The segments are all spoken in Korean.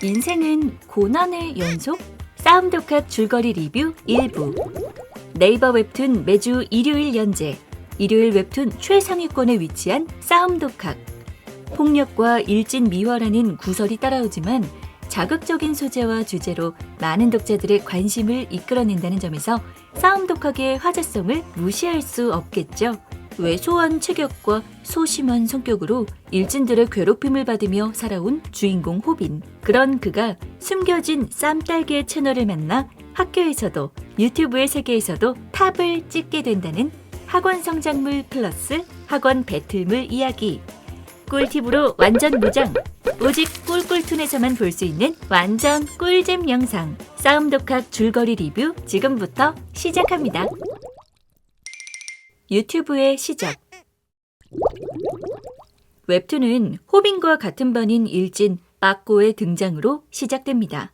인생은 고난의 연속? 싸움독학 줄거리 리뷰 1부. 네이버 웹툰 매주 일요일 연재. 일요일 웹툰 최상위권에 위치한 싸움독학. 폭력과 일진 미화라는 구설이 따라오지만 자극적인 소재와 주제로 많은 독자들의 관심을 이끌어낸다는 점에서 싸움독학의 화제성을 무시할 수 없겠죠. 왜소한 체격과 소심한 성격으로 일진들의 괴롭힘을 받으며 살아온 주인공 호빈. 그런 그가 숨겨진 쌈딸기의 채널을 만나 학교에서도 유튜브의 세계에서도 탑을 찍게 된다는 학원 성장물 플러스 학원 배틀물 이야기. 꿀팁으로 완전 무장! 오직 꿀꿀툰에서만 볼 수 있는 완전 꿀잼 영상. 싸움독학 줄거리 리뷰 지금부터 시작합니다. 유튜브의 시작. 웹툰은 호빈과 같은 반인 일진 빠꼬의 등장으로 시작됩니다.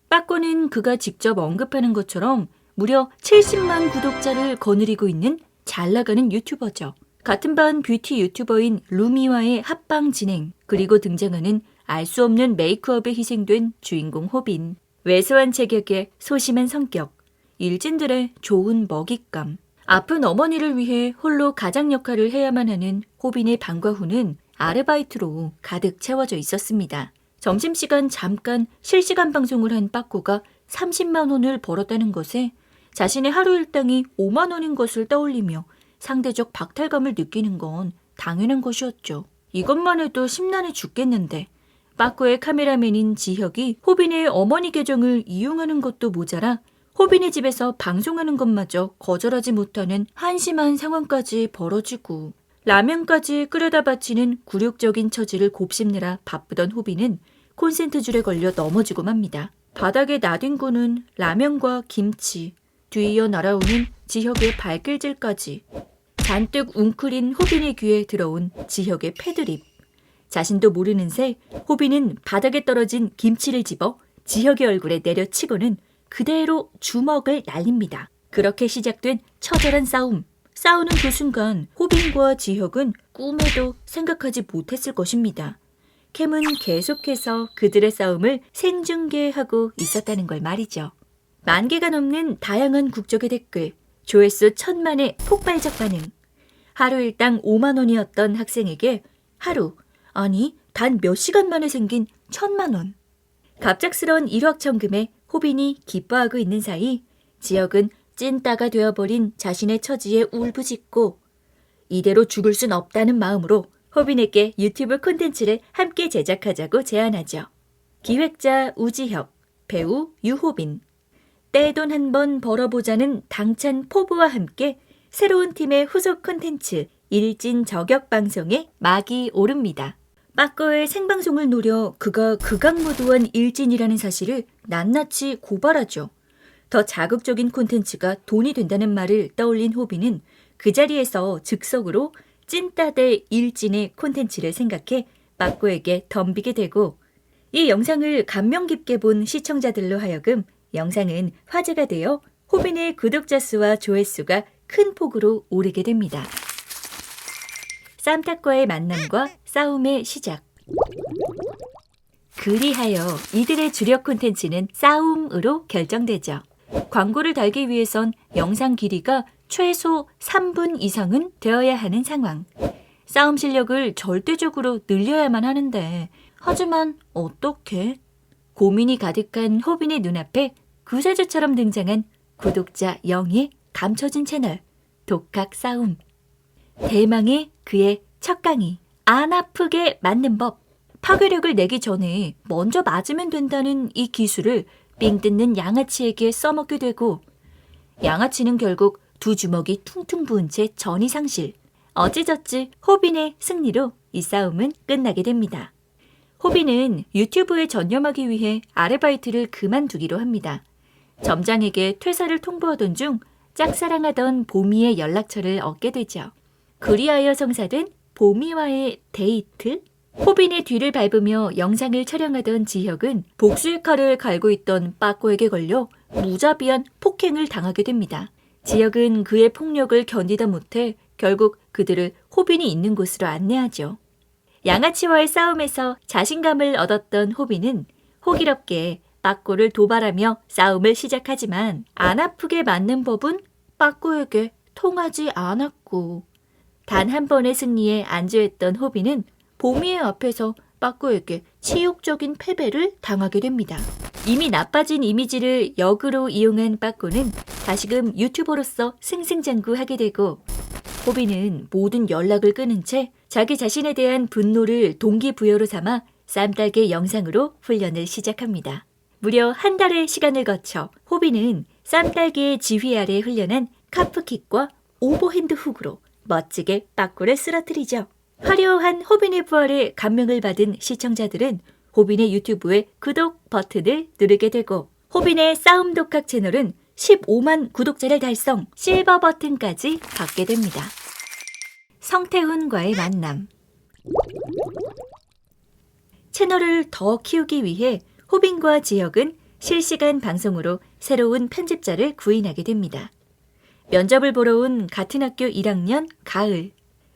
빠꼬는 그가 직접 언급하는 것처럼 무려 70만 구독자를 거느리고 있는 잘나가는 유튜버죠. 같은 반 뷰티 유튜버인 루미와의 합방 진행, 그리고 등장하는 알 수 없는 메이크업에 희생된 주인공 호빈. 왜소한 체격에 소심한 성격, 일진들의 좋은 먹잇감. 아픈 어머니를 위해 홀로 가장 역할을 해야만 하는 호빈의 방과 후는 아르바이트로 가득 채워져 있었습니다. 점심시간 잠깐 실시간 방송을 한 빠꼬가 30만 원을 벌었다는 것에 자신의 하루 일당이 5만 원인 것을 떠올리며 상대적 박탈감을 느끼는 건 당연한 것이었죠. 이것만 해도 심란해 죽겠는데 빠꼬의 카메라맨인 지혁이 호빈의 어머니 계정을 이용하는 것도 모자라 호빈의 집에서 방송하는 것마저 거절하지 못하는 한심한 상황까지 벌어지고 라면까지 끓여다 바치는 굴욕적인 처지를 곱씹느라 바쁘던 호빈은 콘센트줄에 걸려 넘어지고 맙니다. 바닥에 나뒹구는 라면과 김치, 뒤이어 날아오는 지혁의 발길질까지 잔뜩 웅크린 호빈의 귀에 들어온 지혁의 패드립. 자신도 모르는 새 호빈은 바닥에 떨어진 김치를 집어 지혁의 얼굴에 내려치고는 그대로 주먹을 날립니다. 그렇게 시작된 처절한 싸움. 싸우는 그 순간 호빈과 지혁은 꿈에도 생각하지 못했을 것입니다. 캠은 계속해서 그들의 싸움을 생중계하고 있었다는 걸 말이죠. 10,000개가 넘는 다양한 국적의 댓글, 조회수 1000만의 폭발적 반응. 하루 일당 5만 원이었던 학생에게 하루, 아니 단 몇 시간 만에 생긴 1000만 원. 갑작스러운 일확천금에 호빈이 기뻐하고 있는 사이 지혁은 찐따가 되어버린 자신의 처지에 울부짖고 이대로 죽을 순 없다는 마음으로 호빈에게 유튜브 콘텐츠를 함께 제작하자고 제안하죠. 기획자 우지혁, 배우 유호빈. 떼돈 한번 벌어보자는 당찬 포부와 함께 새로운 팀의 후속 콘텐츠 일진 저격 방송에 막이 오릅니다. 빠꼬의 생방송을 노려 그가 극악무도한 일진이라는 사실을 낱낱이 고발하죠. 더 자극적인 콘텐츠가 돈이 된다는 말을 떠올린 호빈은 그 자리에서 즉석으로 찐따 대 일진의 콘텐츠를 생각해 빠꼬에게 덤비게 되고 이 영상을 감명 깊게 본 시청자들로 하여금 영상은 화제가 되어 호빈의 구독자 수와 조회수가 큰 폭으로 오르게 됩니다. 쌈탁과의 만남과 싸움의 시작. 그리하여 이들의 주력 콘텐츠는 싸움으로 결정되죠. 광고를 달기 위해선 영상 길이가 최소 3분 이상은 되어야 하는 상황. 싸움 실력을 절대적으로 늘려야만 하는데 하지만 어떻게? 고민이 가득한 호빈의 눈앞에 구세주처럼 등장한 구독자 0의 감춰진 채널 독학 싸움. 대망의 그의 첫 강의. 안 아프게 맞는 법. 파괴력을 내기 전에 먼저 맞으면 된다는 이 기술을 삥 뜯는 양아치에게 써먹게 되고 양아치는 결국 두 주먹이 퉁퉁 부은 채 전이 상실. 어찌저찌 호빈의 승리로 이 싸움은 끝나게 됩니다. 호빈은 유튜브에 전념하기 위해 아르바이트를 그만두기로 합니다. 점장에게 퇴사를 통보하던 중 짝사랑하던 보미의 연락처를 얻게 되죠. 그리하여 성사된 보미와의 데이트? 호빈의 뒤를 밟으며 영상을 촬영하던 지혁은 복수의 칼을 갈고 있던 빠꼬에게 걸려 무자비한 폭행을 당하게 됩니다. 지혁은 그의 폭력을 견디다 못해 결국 그들을 호빈이 있는 곳으로 안내하죠. 양아치와의 싸움에서 자신감을 얻었던 호빈은 호기롭게 빠꼬를 도발하며 싸움을 시작하지만 안 아프게 맞는 법은 빠꼬에게 통하지 않았고 단 한 번의 승리에 안주했던 호비는 보미의 앞에서 빠꼬에게 치욕적인 패배를 당하게 됩니다. 이미 나빠진 이미지를 역으로 이용한 빠꼬는 다시금 유튜버로서 승승장구하게 되고 호비는 모든 연락을 끊은 채 자기 자신에 대한 분노를 동기부여로 삼아 쌈딸기 영상으로 훈련을 시작합니다. 무려 한 달의 시간을 거쳐 호비는 쌈딸기의 지휘 아래 훈련한 카프킥과 오버핸드 훅으로 멋지게 빠꼬를 쓰러뜨리죠. 화려한 호빈의 부활에 감명을 받은 시청자들은 호빈의 유튜브에 구독 버튼을 누르게 되고 호빈의 싸움 독학 채널은 15만 구독자를 달성, 실버 버튼까지 받게 됩니다. 성태훈과의 만남. 채널을 더 키우기 위해 호빈과 지혁은 실시간 방송으로 새로운 편집자를 구인하게 됩니다. 면접을 보러 온 같은 학교 1학년 가을.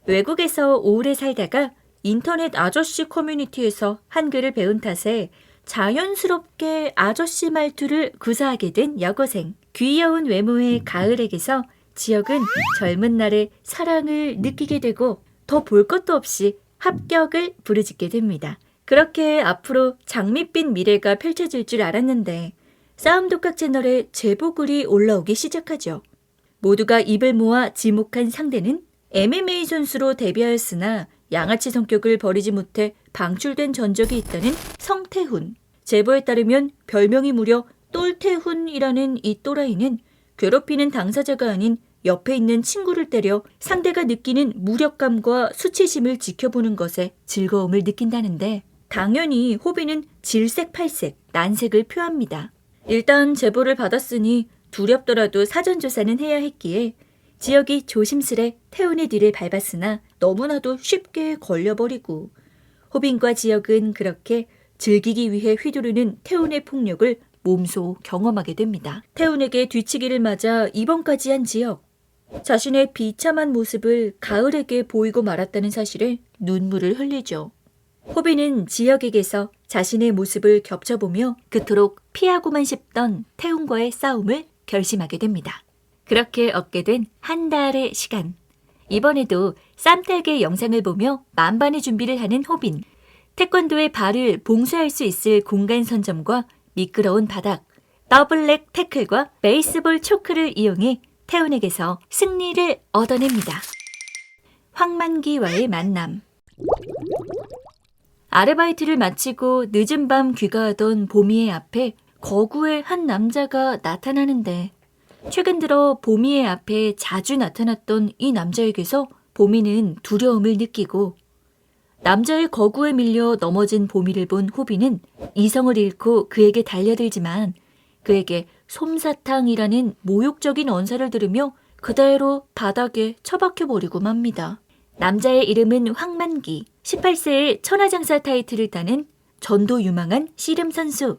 외국에서 오래 살다가 인터넷 아저씨 커뮤니티에서 한글을 배운 탓에 자연스럽게 아저씨 말투를 구사하게 된 여고생. 귀여운 외모의 가을에게서 지혁은 젊은 날의 사랑을 느끼게 되고 더 볼 것도 없이 합격을 부르짖게 됩니다. 그렇게 앞으로 장밋빛 미래가 펼쳐질 줄 알았는데 싸움 독학 채널에 제보글이 올라오기 시작하죠. 모두가 입을 모아 지목한 상대는 MMA 선수로 데뷔하였으나 양아치 성격을 버리지 못해 방출된 전적이 있다는 성태훈. 제보에 따르면 별명이 무려 똘태훈이라는 이 또라이는 괴롭히는 당사자가 아닌 옆에 있는 친구를 때려 상대가 느끼는 무력감과 수치심을 지켜보는 것에 즐거움을 느낀다는데 당연히 호비는 질색팔색, 난색을 표합니다. 일단 제보를 받았으니 두렵더라도 사전조사는 해야 했기에 지혁이 조심스레 태훈의 뒤를 밟았으나 너무나도 쉽게 걸려버리고 호빈과 지혁은 그렇게 즐기기 위해 휘두르는 태훈의 폭력을 몸소 경험하게 됩니다. 태훈에게 뒤치기를 맞아 입원까지 한 지혁. 자신의 비참한 모습을 가을에게 보이고 말았다는 사실에 눈물을 흘리죠. 호빈은 지혁에게서 자신의 모습을 겹쳐보며 그토록 피하고만 싶던 태훈과의 싸움을 결심하게 됩니다. 그렇게 얻게 된 한 달의 시간. 이번에도 쌈딸기의 영상을 보며 만반의 준비를 하는 호빈. 태권도의 발을 봉쇄할 수 있을 공간 선점과 미끄러운 바닥, 더블렉 태클과 베이스볼 초크를 이용해 태훈에게서 승리를 얻어냅니다. 황만기와의 만남. 아르바이트를 마치고 늦은 밤 귀가하던 보미의 앞에 거구의 한 남자가 나타나는데 최근 들어 보미의 앞에 자주 나타났던 이 남자에게서 보미는 두려움을 느끼고 남자의 거구에 밀려 넘어진 보미를 본 호비는 이성을 잃고 그에게 달려들지만 그에게 솜사탕이라는 모욕적인 언사를 들으며 그대로 바닥에 처박혀버리고 맙니다. 남자의 이름은 황만기, 18세의 천하장사 타이틀을 따는 전도 유망한 씨름 선수.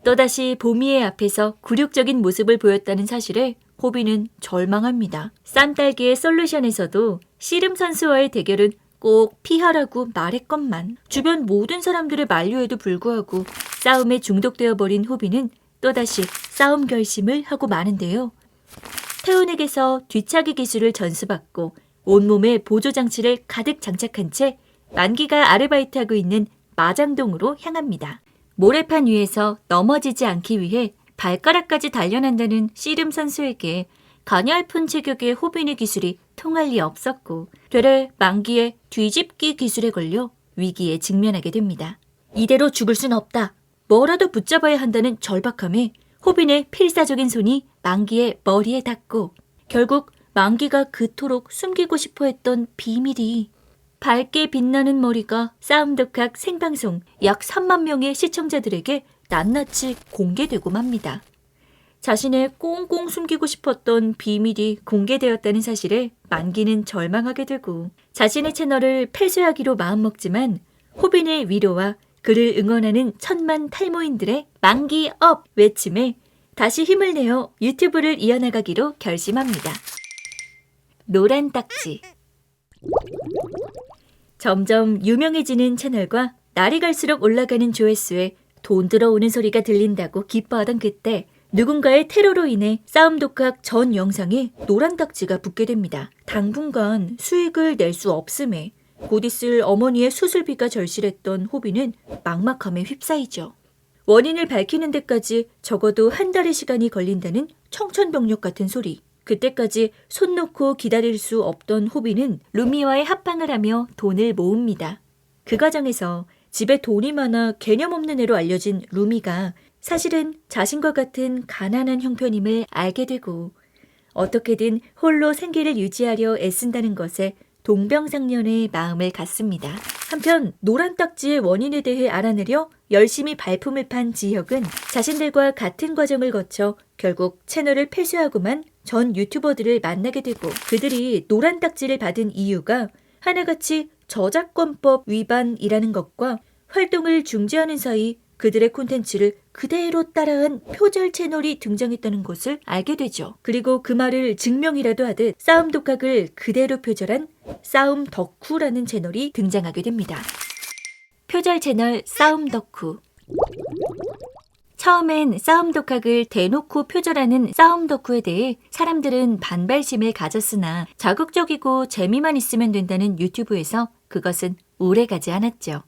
또다시 보미의 앞에서 굴욕적인 모습을 보였다는 사실에 호비는 절망합니다. 쌈딸기의 솔루션에서도 씨름 선수와의 대결은 꼭 피하라고 말했건만 주변 모든 사람들의 만류에도 불구하고 싸움에 중독되어 버린 호비는 또다시 싸움 결심을 하고 마는데요. 태훈에게서 뒤차기 기술을 전수받고 온몸에 보조장치를 가득 장착한 채 만기가 아르바이트하고 있는 마장동으로 향합니다. 모래판 위에서 넘어지지 않기 위해 발가락까지 단련한다는 씨름 선수에게 가냘픈 체격의 호빈의 기술이 통할 리 없었고 되레 만기의 뒤집기 기술에 걸려 위기에 직면하게 됩니다. 이대로 죽을 순 없다. 뭐라도 붙잡아야 한다는 절박함에 호빈의 필사적인 손이 만기의 머리에 닿고 결국 만기가 그토록 숨기고 싶어 했던 비밀이 밝게 빛나는 머리가 싸움 독학 생방송 약 3만 명의 시청자들에게 낱낱이 공개되고 맙니다. 자신의 꽁꽁 숨기고 싶었던 비밀이 공개되었다는 사실에 만기는 절망하게 되고 자신의 채널을 폐쇄하기로 마음먹지만 호빈의 위로와 그를 응원하는 천만 탈모인들의 만기 업 외침에 다시 힘을 내어 유튜브를 이어나가기로 결심합니다. 노란 딱지. 점점 유명해지는 채널과 날이 갈수록 올라가는 조회수에 돈 들어오는 소리가 들린다고 기뻐하던 그때 누군가의 테러로 인해 싸움 독학 전 영상에 노란 딱지가 붙게 됩니다. 당분간 수익을 낼 수 없음에 곧 있을 어머니의 수술비가 절실했던 호비는 막막함에 휩싸이죠. 원인을 밝히는 데까지 적어도 한 달의 시간이 걸린다는 청천벽력 같은 소리. 그때까지 손 놓고 기다릴 수 없던 호비는 루미와의 합방을 하며 돈을 모읍니다. 그 과정에서 집에 돈이 많아 개념 없는 애로 알려진 루미가 사실은 자신과 같은 가난한 형편임을 알게 되고 어떻게든 홀로 생계를 유지하려 애쓴다는 것에 동병상련의 마음을 갖습니다. 한편 노란 딱지의 원인에 대해 알아내려 열심히 발품을 판 지혁은 자신들과 같은 과정을 거쳐 결국 채널을 폐쇄하고만 전 유튜버들을 만나게 되고 그들이 노란 딱지를 받은 이유가 하나같이 저작권법 위반이라는 것과 활동을 중지하는 사이 그들의 콘텐츠를 그대로 따라한 표절 채널이 등장했다는 것을 알게 되죠. 그리고 그 말을 증명이라도 하듯 싸움 독학을 그대로 표절한 싸움 덕후라는 채널이 등장하게 됩니다. 표절 채널 싸움 덕후. 처음엔 싸움 독학을 대놓고 표절하는 싸움 덕후에 대해 사람들은 반발심을 가졌으나 자극적이고 재미만 있으면 된다는 유튜브에서 그것은 오래가지 않았죠.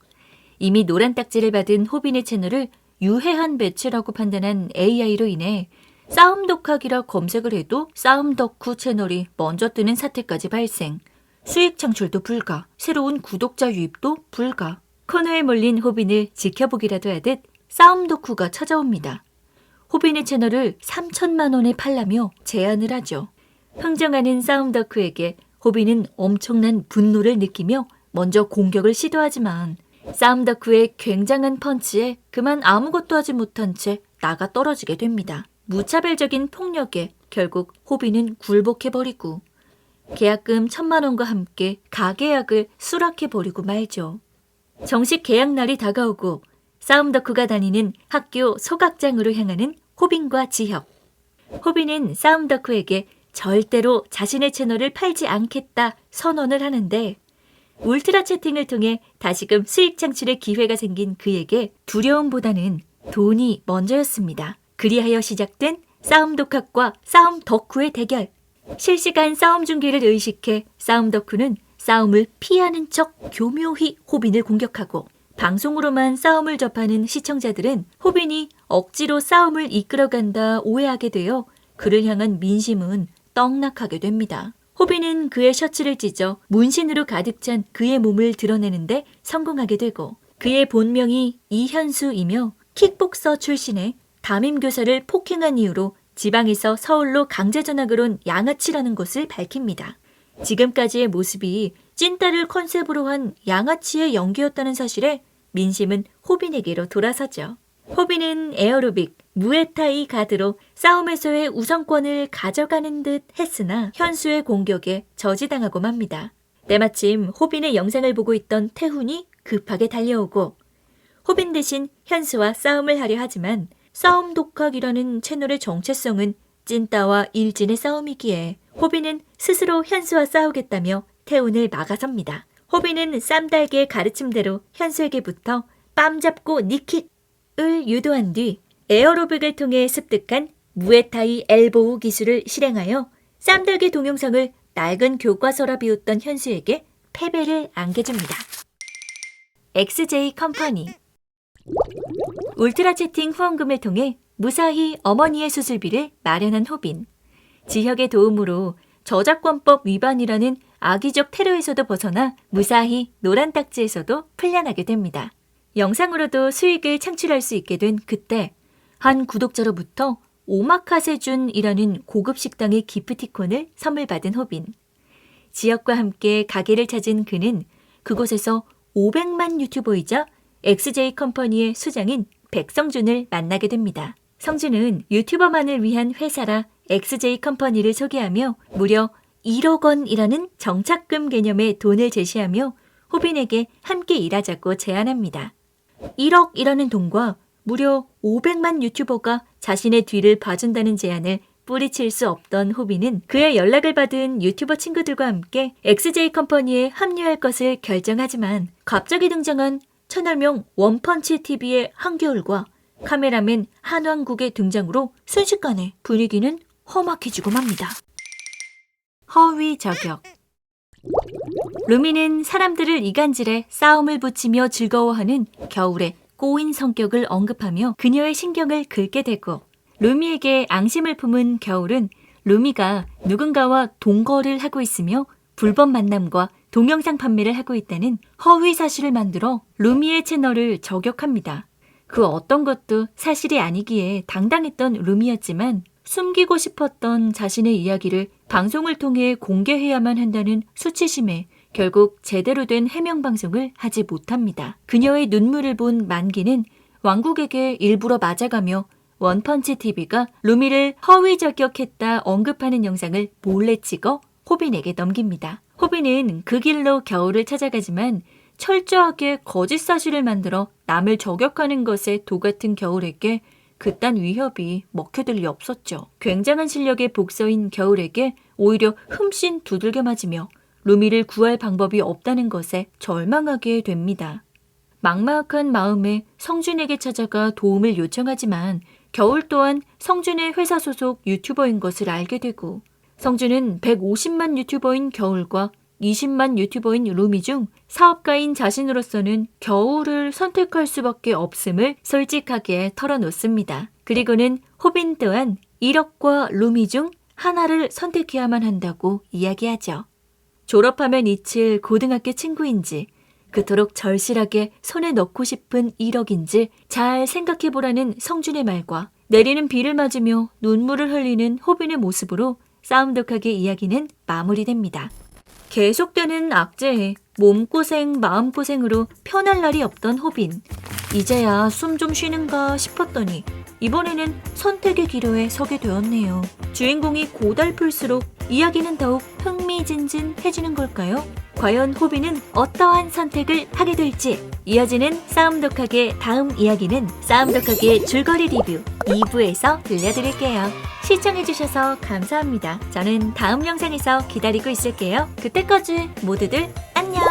이미 노란 딱지를 받은 호빈의 채널을 유해한 매체라고 판단한 AI로 인해 싸움 독학이라 검색을 해도 싸움 덕후 채널이 먼저 뜨는 사태까지 발생. 수익 창출도 불가, 새로운 구독자 유입도 불가. 코너에 몰린 호빈을 지켜보기라도 하듯 싸움 덕후가 찾아옵니다. 호빈의 채널을 3천만 원에 팔라며 제안을 하죠. 흥정하는 싸움 덕후에게 호빈은 엄청난 분노를 느끼며 먼저 공격을 시도하지만 싸움 덕후의 굉장한 펀치에 그만 아무것도 하지 못한 채 나가 떨어지게 됩니다. 무차별적인 폭력에 결국 호빈은 굴복해버리고 계약금 1,000만 원과 함께 가계약을 수락해버리고 말죠. 정식 계약 날이 다가오고 싸움 덕후가 다니는 학교 소각장으로 향하는 호빈과 지혁. 호빈은 싸움 덕후에게 절대로 자신의 채널을 팔지 않겠다 선언을 하는데 울트라 채팅을 통해 다시금 수익 창출의 기회가 생긴 그에게 두려움보다는 돈이 먼저였습니다. 그리하여 시작된 싸움 독학과 싸움 덕후의 대결. 실시간 싸움 중계를 의식해 싸움 덕후는 싸움을 피하는 척 교묘히 호빈을 공격하고 방송으로만 싸움을 접하는 시청자들은 호빈이 억지로 싸움을 이끌어간다 오해하게 되어 그를 향한 민심은 떡락하게 됩니다. 호빈은 그의 셔츠를 찢어 문신으로 가득 찬 그의 몸을 드러내는데 성공하게 되고 그의 본명이 이현수이며 킥복서 출신의 담임교사를 폭행한 이유로 지방에서 서울로 강제 전학을 온 양아치라는 것을 밝힙니다. 지금까지의 모습이 찐따를 컨셉으로 한 양아치의 연기였다는 사실에 민심은 호빈에게로 돌아서죠. 호빈은 에어로빅, 무에타이 가드로 싸움에서의 우선권을 가져가는 듯 했으나 현수의 공격에 저지당하고 맙니다. 때마침 호빈의 영상을 보고 있던 태훈이 급하게 달려오고 호빈 대신 현수와 싸움을 하려 하지만 싸움 독학이라는 채널의 정체성은 찐따와 일진의 싸움이기에 호빈은 스스로 현수와 싸우겠다며 태훈을 막아섭니다. 호빈은 쌈달개의 가르침대로 현수에게부터 뺨 잡고 니킥을 유도한 뒤 에어로빅을 통해 습득한 무에타이 엘보우 기술을 실행하여 쌈달개 동영상을 낡은 교과서라 비웃던 현수에게 패배를 안겨줍니다. XJ 컴퍼니. 울트라 채팅 후원금을 통해 무사히 어머니의 수술비를 마련한 호빈. 지혁의 도움으로 저작권법 위반이라는 악의적 테러에서도 벗어나 무사히 노란 딱지에서도 풀려나게 됩니다. 영상으로도 수익을 창출할 수 있게 된 그때 한 구독자로부터 오마카세준이라는 고급 식당의 기프티콘을 선물 받은 호빈. 지혁과 함께 가게를 찾은 그는 그곳에서 500만 유튜버이자 XJ 컴퍼니의 수장인 백성준을 만나게 됩니다. 성준은 유튜버만을 위한 회사라 XJ 컴퍼니를 소개하며 무려 1억 원이라는 정착금 개념의 돈을 제시하며 호빈에게 함께 일하자고 제안합니다. 1억이라는 돈과 무려 500만 유튜버가 자신의 뒤를 봐준다는 제안을 뿌리칠 수 없던 호빈은 그의 연락을 받은 유튜버 친구들과 함께 XJ 컴퍼니에 합류할 것을 결정하지만 갑자기 등장한 채널명 원펀치 TV의 한겨울과 카메라맨 한왕국의 등장으로 순식간에 분위기는 험악해지고 맙니다. 허위 저격. 루미는 사람들을 이간질해 싸움을 붙이며 즐거워하는 겨울의 꼬인 성격을 언급하며 그녀의 신경을 긁게 되고, 루미에게 앙심을 품은 겨울은 루미가 누군가와 동거를 하고 있으며 불법 만남과 동영상 판매를 하고 있다는 허위 사실을 만들어 루미의 채널을 저격합니다. 그 어떤 것도 사실이 아니기에 당당했던 루미였지만 숨기고 싶었던 자신의 이야기를 방송을 통해 공개해야만 한다는 수치심에 결국 제대로 된 해명 방송을 하지 못합니다. 그녀의 눈물을 본 만기는 왕국에게 일부러 맞아가며 원펀치 TV가 루미를 허위 저격했다 언급하는 영상을 몰래 찍어 호빈에게 넘깁니다. 호빈은 그 길로 겨울을 찾아가지만 철저하게 거짓 사실을 만들어 남을 저격하는 것에 도같은 겨울에게 그딴 위협이 먹혀들 리 없었죠. 굉장한 실력의 복서인 겨울에게 오히려 흠씬 두들겨 맞으며 루미를 구할 방법이 없다는 것에 절망하게 됩니다. 막막한 마음에 성준에게 찾아가 도움을 요청하지만 겨울 또한 성준의 회사 소속 유튜버인 것을 알게 되고, 성준은 150만 유튜버인 겨울과 20만 유튜버인 루미 중 사업가인 자신으로서는 겨울을 선택할 수밖에 없음을 솔직하게 털어놓습니다. 그리고는 호빈 또한 1억과 루미 중 하나를 선택해야만 한다고 이야기하죠. 졸업하면 잊힐 고등학교 친구인지, 그토록 절실하게 손에 넣고 싶은 1억인지 잘 생각해보라는 성준의 말과 내리는 비를 맞으며 눈물을 흘리는 호빈의 모습으로 싸움독하게 이야기는 마무리됩니다. 계속되는 악재에 몸고생 마음고생으로 편할 날이 없던 호빈. 이제야 숨 좀 쉬는가 싶었더니 이번에는 선택의 기로에 서게 되었네요. 주인공이 고달플수록 이야기는 더욱 흥미진진해지는 걸까요? 과연 호빈은 어떠한 선택을 하게 될지. 이어지는 싸움독하게 다음 이야기는 싸움독하게 줄거리 리뷰 2부에서 들려드릴게요. 시청해주셔서 감사합니다. 저는 다음 영상에서 기다리고 있을게요. 그때까지 모두들 안녕!